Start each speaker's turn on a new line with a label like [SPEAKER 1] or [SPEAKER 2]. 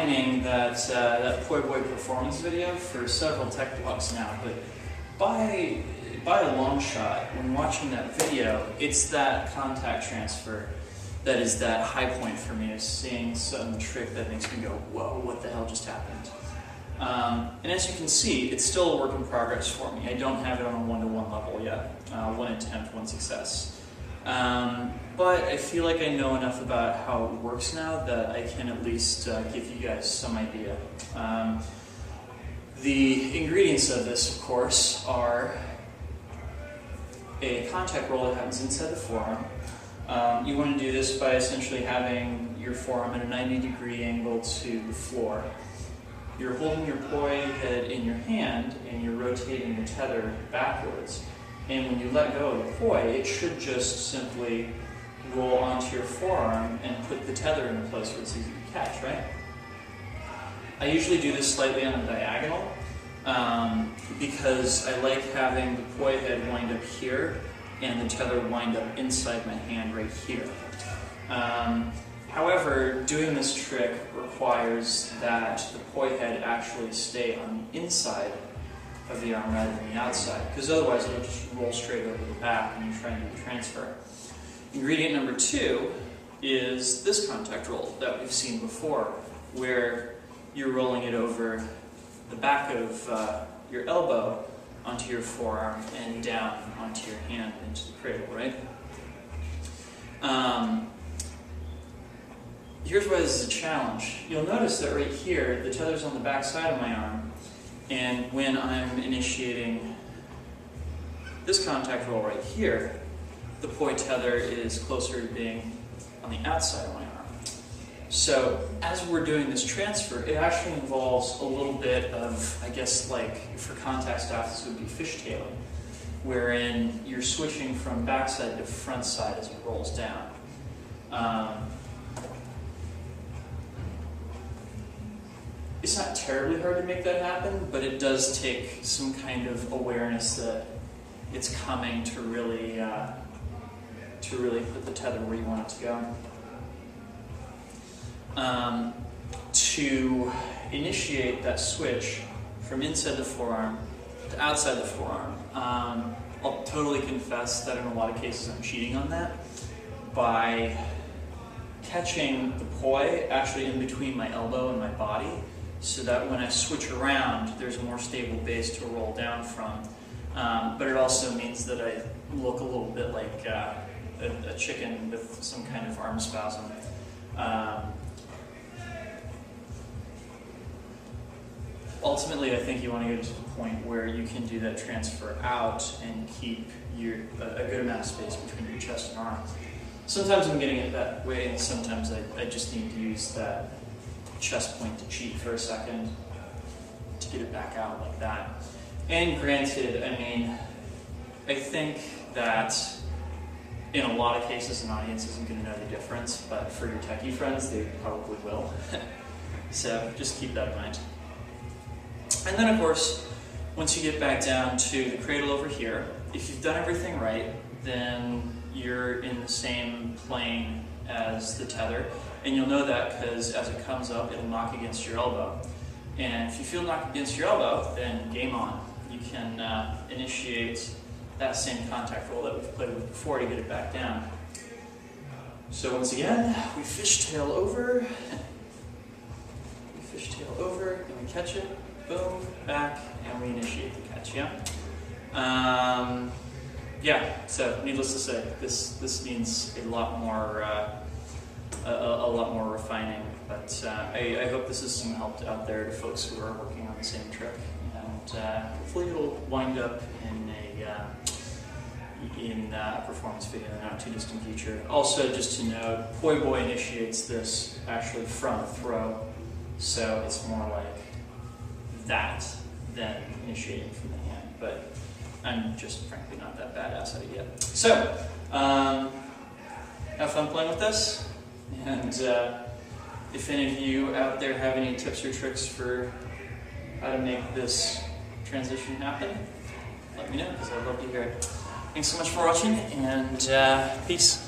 [SPEAKER 1] refining that Poiboi performance video for several tech blogs now, but by a long shot, when watching that video, it's that contact transfer that is that high point for me, of seeing some trick that makes me go, whoa, what the hell just happened? And as you can see, it's still a work in progress for me. I don't have it on a one-to-one level yet. One attempt, one success. But I feel like I know enough about how it works now that I can at least give you guys some idea. The ingredients of this, of course, are a contact roll that happens inside the forearm. You want to do this by essentially having your forearm at a 90-degree angle to the floor. You're holding your poi head in your hand and you're rotating your tether backwards. And when you let go of the poi, it should just simply roll onto your forearm and put the tether in a place where it's easy to catch, right? I usually do this slightly on a diagonal because I like having the poi head wind up here and the tether wind up inside my hand right here. However, doing this trick requires that the poi head actually stay on the inside of the arm rather than the outside, because otherwise it'll just roll straight over the back when you try and do the transfer. Ingredient number 2 is this contact roll that we've seen before, where you're rolling it over the back of your elbow onto your forearm and down onto your hand into the cradle, right? Here's why this is a challenge. You'll notice that right here, the tether's on the back side of my arm, and when I'm initiating this contact roll right here, the poi tether is closer to being on the outside of my arm. So as we're doing this transfer, it actually involves a little bit of, I guess, like for contact staff, this would be fishtailing, wherein you're switching from backside to front side as it rolls down. It's not terribly hard to make that happen, but it does take some kind of awareness that it's coming to really put the tether where you want it to go. To initiate that switch from inside the forearm to outside the forearm, I'll totally confess that in a lot of cases I'm cheating on that by catching the poi actually in between my elbow and my body, so that when I switch around, there's a more stable base to roll down from. But it also means that I look a little bit like a chicken with some kind of arm spasm. Ultimately, I think you want to get to the point where you can do that transfer out and keep a good amount of space between your chest and arm. Sometimes I'm getting it that way, and sometimes I just need to use that chest point to cheat for a second to get it back out like that. And granted, I mean, I think that in a lot of cases an audience isn't going to know the difference, but for your techie friends, they probably will. So just keep that in mind. And then of course, once you get back down to the cradle over here, if you've done everything right, then you're in the same plane as the tether. And you'll know that because as it comes up, it'll knock against your elbow. And if you feel knocked against your elbow, then game on. You can initiate that same contact roll that we've played with before to get it back down. So once again, we fishtail over, and we catch it, boom, back, and we initiate the catch, yeah? Yeah, so needless to say, this needs a lot more refining, but I hope this is some help out there to folks who are working on the same trick, and hopefully it'll wind up in a performance video in the not too distant future. Also, just to note, Poiboi initiates this actually from a throw, so it's more like that than initiating from the hand, but I'm just frankly not that badass at it yet. So, have fun playing with this. And if any of you out there have any tips or tricks for how to make this transition happen, let me know, because I'd love to hear it. Thanks so much for watching, and peace.